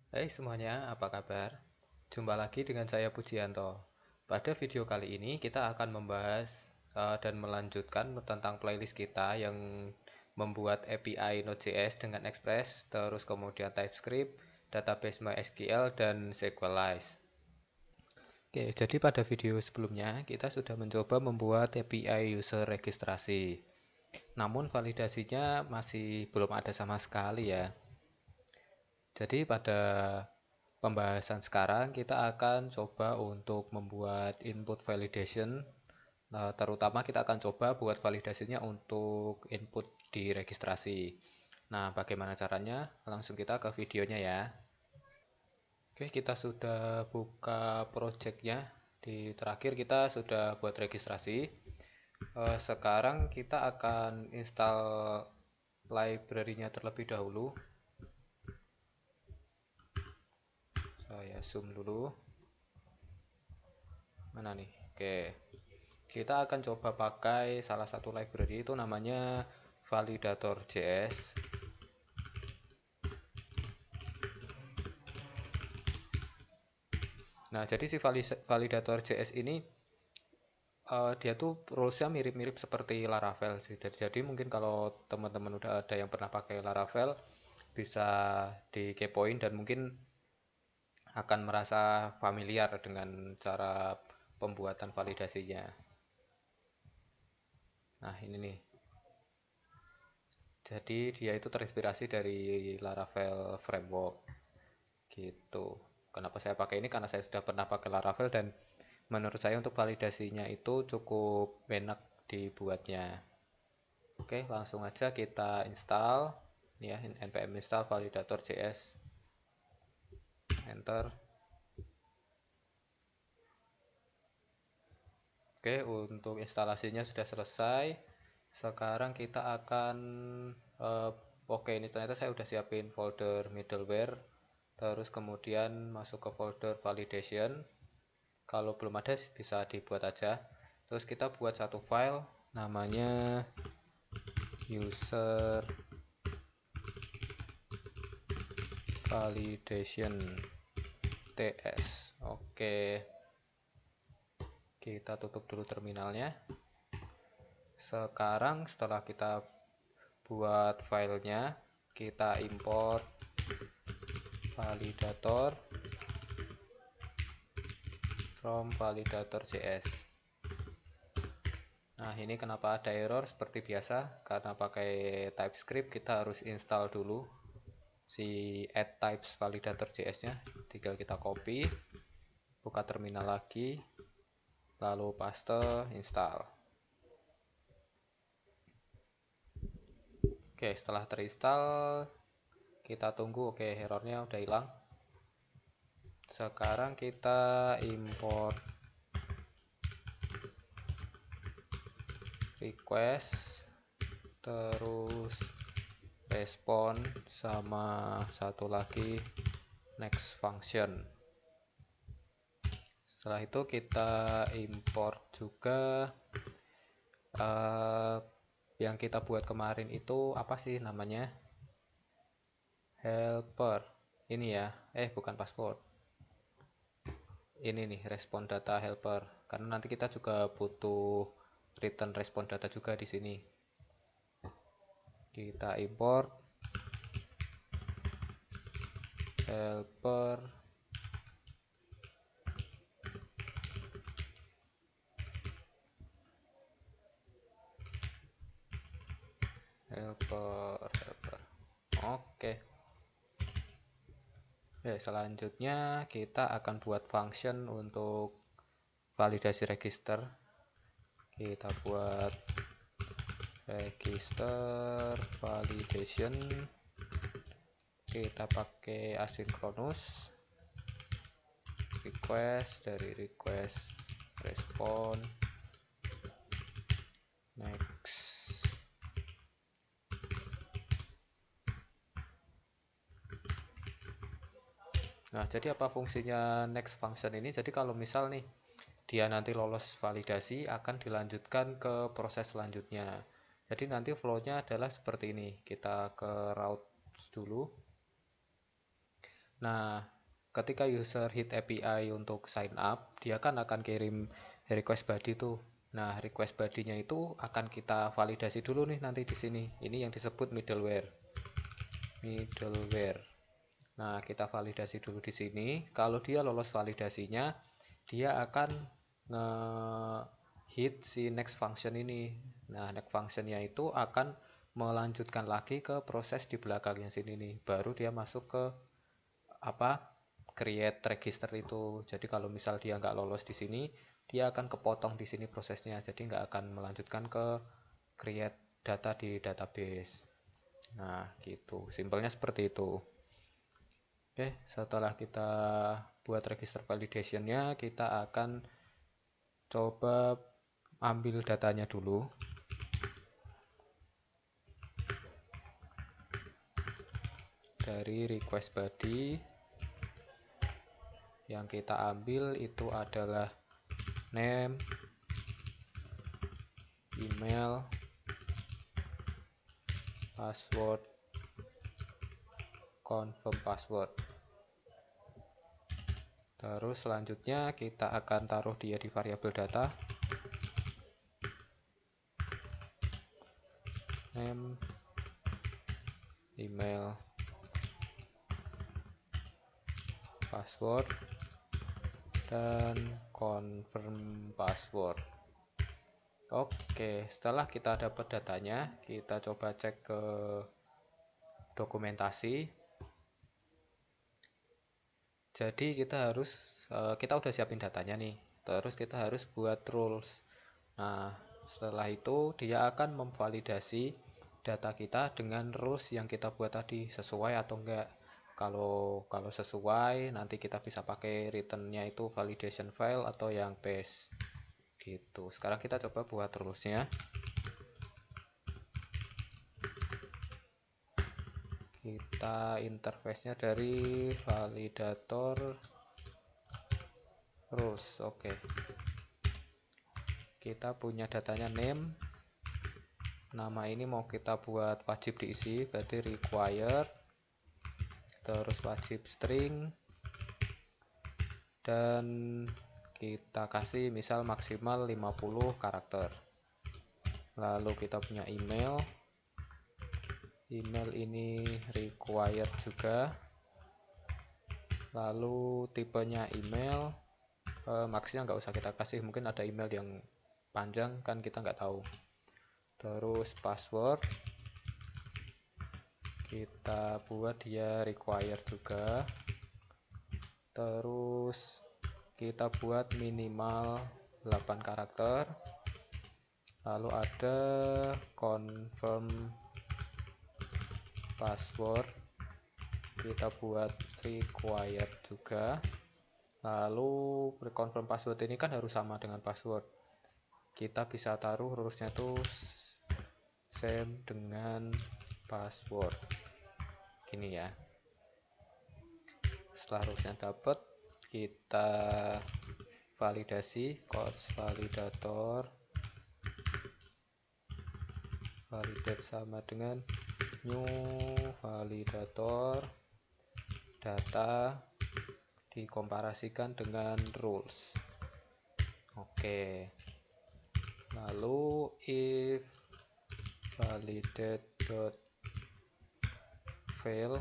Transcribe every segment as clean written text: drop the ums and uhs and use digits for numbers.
Hai semuanya, apa kabar? Jumpa lagi dengan saya Pujianto. Pada video kali ini kita akan membahas dan melanjutkan tentang playlist kita yang membuat API Node.js dengan Express, terus kemudian TypeScript, database MySQL, dan SQLite. Oke, jadi pada video sebelumnya kita sudah mencoba membuat API user registrasi. Namun validasinya masih belum ada sama sekali ya. Jadi pada pembahasan sekarang kita akan coba untuk membuat input validation. Nah, terutama kita akan coba buat validasinya untuk input di registrasi. Nah, bagaimana caranya? Langsung kita ke videonya ya. Oke, kita sudah buka projectnya. Di terakhir kita sudah buat registrasi. Sekarang kita akan install library-nya terlebih dahulu. Saya zoom dulu. Mana nih? Oke. Kita akan coba pakai salah satu library itu namanya validator.js. Nah, jadi si validator.js ini dia tuh rulesnya mirip-mirip seperti Laravel sih. Jadi mungkin kalau teman-teman udah ada yang pernah pakai Laravel bisa dikepoin dan mungkin akan merasa familiar dengan cara pembuatan validasinya. Nah, ini nih. Jadi dia itu terinspirasi dari Laravel framework gitu. Kenapa saya pakai ini? Karena saya sudah pernah pakai Laravel dan menurut saya untuk validasinya itu cukup enak dibuatnya. Oke, langsung aja kita install ya, npm install validator.js. Enter. Oke, untuk instalasinya sudah selesai. Sekarang kita akan eh, oke, ini ternyata saya udah siapin folder middleware. Terus kemudian masuk ke folder validation. Kalau belum ada bisa dibuat aja. Terus kita buat satu file namanya user validation ts. Oke, kita tutup dulu terminalnya. Sekarang setelah kita buat filenya, kita import validator from validator.js. Nah, ini kenapa ada error seperti biasa, karena pakai TypeScript kita harus install dulu si add types validator.js-nya. Tinggal kita copy, buka terminal lagi, lalu paste, install. Oke, setelah terinstall kita tunggu. Oke, errornya udah hilang. Sekarang kita import request, terus respon, sama satu lagi next function. Setelah itu kita import juga yang kita buat kemarin itu apa sih namanya, helper ini ya, bukan password, ini nih respon data helper, karena nanti kita juga butuh return respon data juga di sini. Kita import helper helper. Oke. Selanjutnya kita akan buat function untuk validasi register. Kita buat register validation. Kita pakai asynchronous request, dari request respon next. Nah, jadi apa fungsinya next function ini? Jadi kalau misal nih dia nanti lolos validasi, akan dilanjutkan ke proses selanjutnya. Jadi nanti flow-nya adalah seperti ini. Kita ke routes dulu. Nah, ketika user hit API untuk sign up, dia kan akan kirim request body tuh. Nah, request body-nya itu akan kita validasi dulu nih nanti di sini. Ini yang disebut middleware. Middleware. Nah, kita validasi dulu di sini. Kalau dia lolos validasinya, dia akan nge-hit si next function ini. Nah, next functionnya itu akan melanjutkan lagi ke proses di belakangnya sini nih. Baru dia masuk ke create register itu. Jadi kalau misal dia nggak lolos di sini, dia akan kepotong di sini prosesnya. Jadi nggak akan melanjutkan ke create data di database. Nah, gitu. Simpelnya seperti itu. Oke, setelah kita buat register validationnya, kita akan coba ambil datanya dulu. Dari request body yang kita ambil itu adalah name, email, password, confirm password. Terus selanjutnya kita akan taruh dia di variabel data, name, email, password, dan confirm password. Oke, setelah kita dapat datanya, kita coba cek ke dokumentasi. Jadi kita udah siapin datanya nih. Terus kita harus buat rules. Nah, setelah itu dia akan memvalidasi data kita dengan rules yang kita buat tadi sesuai atau enggak. Kalau sesuai, nanti kita bisa pakai returnnya itu validation file atau yang paste. Gitu. Sekarang kita coba buat rulesnya. Kita interface-nya dari validator rules. Oke. Kita punya datanya name. Nama ini mau kita buat wajib diisi, berarti required. Terus wajib string. Dan kita kasih misal maksimal 50 karakter. Lalu kita punya email. Email ini required juga. Lalu tipenya email, maksudnya nggak usah kita kasih, mungkin ada email yang panjang kan kita nggak tahu. Terus password kita buat dia required juga. Terus kita buat minimal 8 karakter. Lalu ada confirm password, kita buat required juga. Lalu confirm password ini kan harus sama dengan password. Kita bisa taruh rulesnya tuh same dengan password. Gini ya. Setelah rulesnya dapat, kita validasi course validator validate sama dengan new validator data dikomparasikan dengan rules. Oke. Lalu if validate.fail,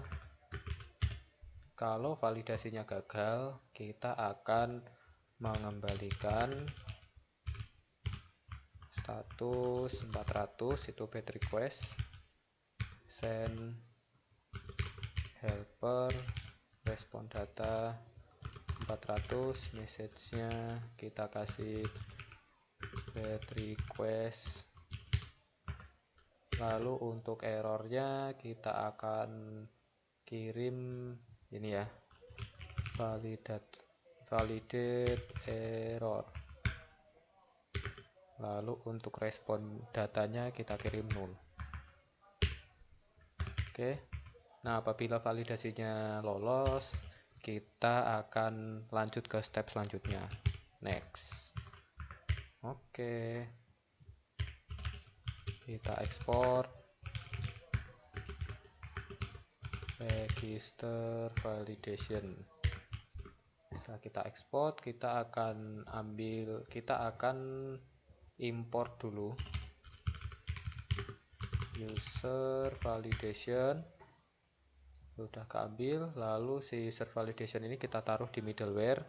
kalau validasinya gagal, kita akan mengembalikan status 400 itu bad request, send helper respon data 400, message-nya kita kasih bad request. Lalu untuk errornya kita akan kirim ini ya, validate error. Lalu untuk respon datanya kita kirim 0. Oke. Nah, apabila validasinya lolos, kita akan lanjut ke step selanjutnya. Next. Oke. Kita ekspor. register validation. Setelah kita ekspor, kita akan import dulu user validation. Sudah keambil, lalu si user validation ini kita taruh di middleware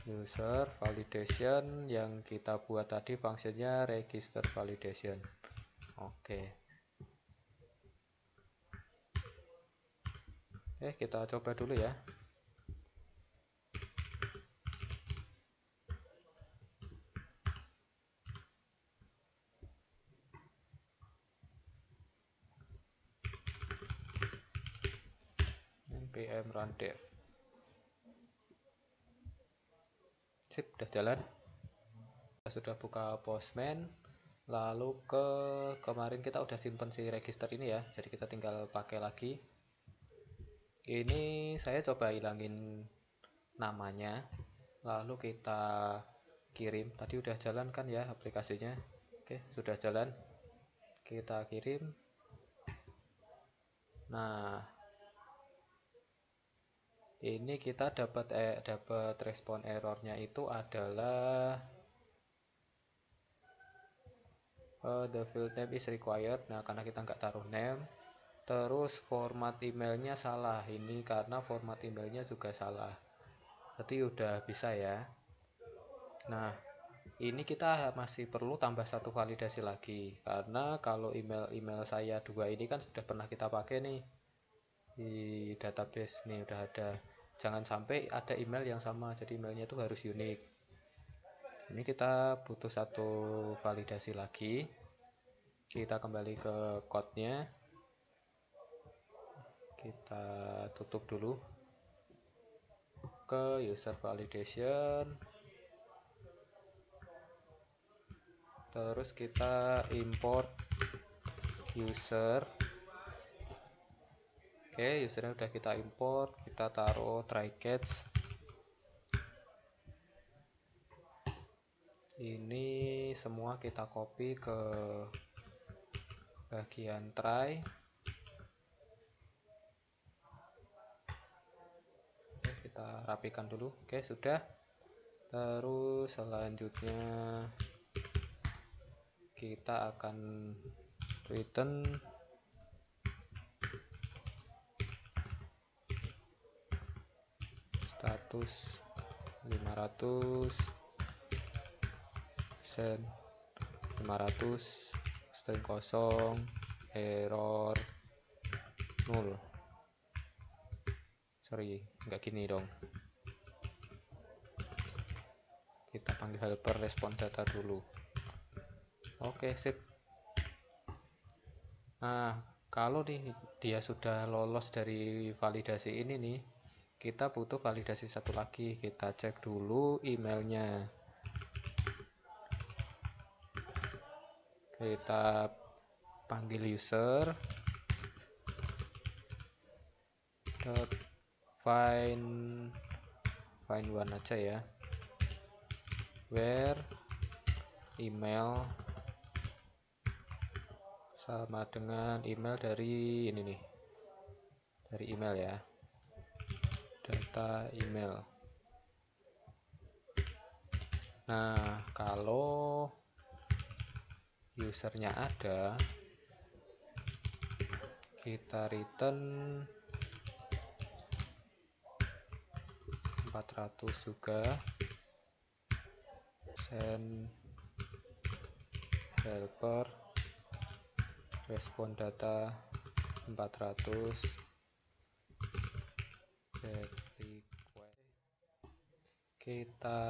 user validation yang kita buat tadi, fungsinya register validation. Oke, kita coba dulu ya. npm run dev. Sip, udah jalan. Kita sudah buka Postman, lalu kemarin kita udah simpen si register ini ya, jadi kita tinggal pakai lagi. Ini saya coba hilangin namanya, lalu kita kirim. Tadi udah jalan kan ya aplikasinya. Oke, sudah jalan, kita kirim. Nah, ini kita dapat respon errornya itu adalah the field name is required. Nah, karena kita nggak taruh name. Terus format emailnya salah, ini karena format emailnya juga salah. Berarti udah bisa ya. Nah, ini kita masih perlu tambah satu validasi lagi, karena kalau email saya dua ini kan sudah pernah kita pakai nih di database nih, udah ada. Jangan sampai ada email yang sama, jadi emailnya itu harus unik. Ini kita butuh satu validasi lagi. Kita kembali ke code-nya, kita tutup dulu, ke user validation, terus kita import user. Oke, usernya udah kita import, kita taruh try catch. Ini semua kita copy ke bagian try. Oke, kita rapikan dulu. Oke, sudah. Terus selanjutnya kita akan return status 500 send 500 string kosong error 0. Sorry, nggak gini dong. Kita panggil helper respon data dulu. Oke, sip. Nah, kalau nih dia sudah lolos dari validasi ini nih, kita butuh validasi satu lagi. Kita cek dulu emailnya. Kita panggil user find one aja ya, where email sama dengan email dari ini nih, dari email ya, data email. Nah, kalau usernya ada, kita return 400 juga, send helper respon data 400 get request. Kita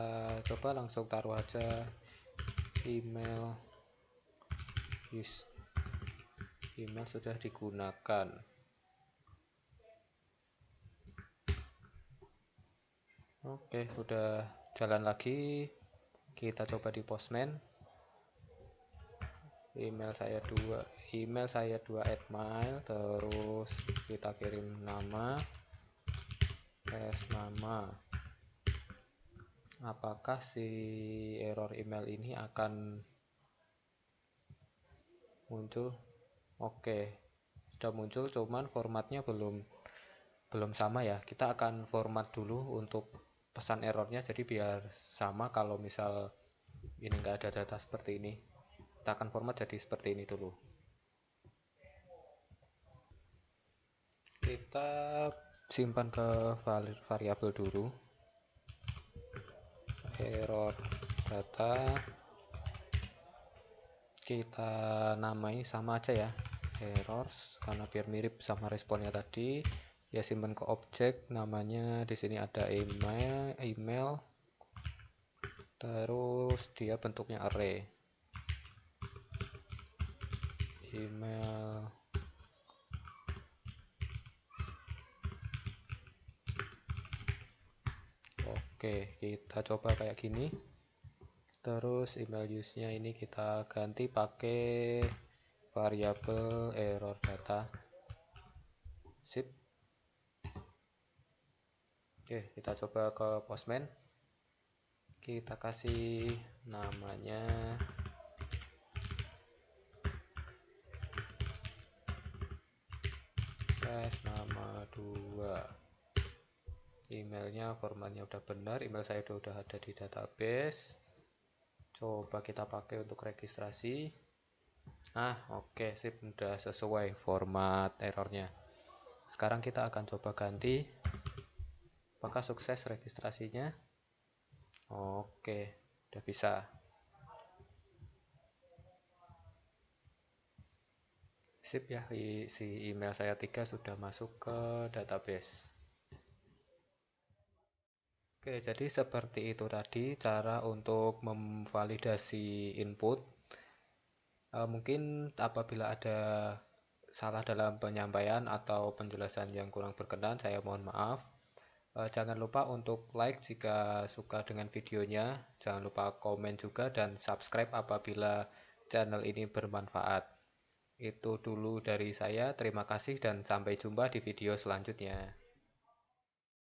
coba langsung taruh aja email sudah digunakan. Oke, udah jalan lagi. Kita coba di Postman. Email saya 2 @mail, terus kita kirim nama, nama. Apakah si error email ini akan muncul? Oke, sudah muncul, cuman formatnya belum sama ya. Kita akan format dulu untuk pesan errornya, jadi biar sama. Kalau misal ini enggak ada data seperti ini, kita akan format jadi seperti ini dulu. Kita simpan ke variabel dulu, error data, kita namai sama aja ya, errors, karena biar mirip sama responnya tadi. Ya simpan ke objek, namanya di sini ada email, terus dia bentuknya array, email. Oke, kita coba kayak gini. Terus email use-nya ini kita ganti pakai variabel error data. Sip. Oke, kita coba ke Postman. Kita kasih namanya nama 2. Emailnya formatnya udah benar, email saya udah ada di database. Coba kita pakai untuk registrasi. Oke, sip, udah sesuai format errornya. Sekarang kita akan coba ganti. Apakah sukses registrasinya? Oke, udah bisa. Sip ya, si email saya 3 sudah masuk ke database. Oke, jadi seperti itu tadi cara untuk memvalidasi input. Mungkin apabila ada salah dalam penyampaian atau penjelasan yang kurang berkenan, saya mohon maaf. Jangan lupa untuk like jika suka dengan videonya, jangan lupa komen juga, dan subscribe apabila channel ini bermanfaat. Itu dulu dari saya, terima kasih dan sampai jumpa di video selanjutnya.